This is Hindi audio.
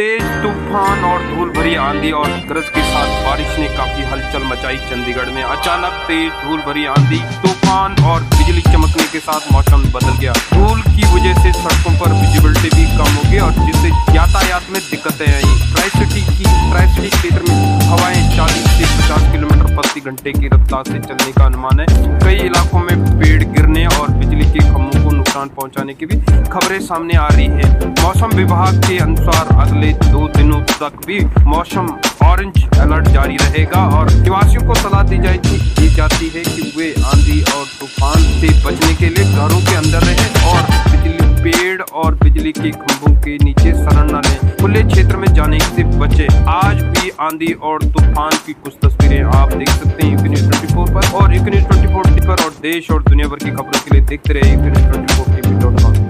तेज तूफान और धूल भरी आंधी और गरज के साथ बारिश ने काफी हलचल मचाई चंडीगढ़ में। अचानक तेज धूल भरी आंधी, तूफान और बिजली चमकने के साथ मौसम बदल गया। धूल की वजह से सड़कों पर विजिबिलिटी भी कम हो गई और जिससे यातायात में दिक्कतें आई। ट्राई सिटी क्षेत्र में हवाएं 40 से 50 किलोमीटर प्रति घंटे की रफ्तार से चलने का अनुमान है। कई इलाकों में पेड़ गिरने और बिजली के खंभों को नुकसान पहुंचाने की भी खबरें सामने आ रही है। मौसम विभाग के अनुसार अगले 2 दिनों तक भी मौसम ऑरेंज अलर्ट जारी रहेगा और निवासियों को सलाह दी जाती है कि वे आंधी और तूफान से बचने के लिए घरों के अंदर रहें और पेड़ और बिजली के खंभों के नीचे शरण न लें। खुले क्षेत्र में जाने से बचें। आज भी आंधी और तूफान की कुछ तस्वीरें आप देख सकते हैं यूके न्यूज़ 24 पर और यूके न्यूज़ 24 पर और देश और दुनिया भर की खबरों के लिए देखते रहिए यूके न्यूज़ 24 TV.com।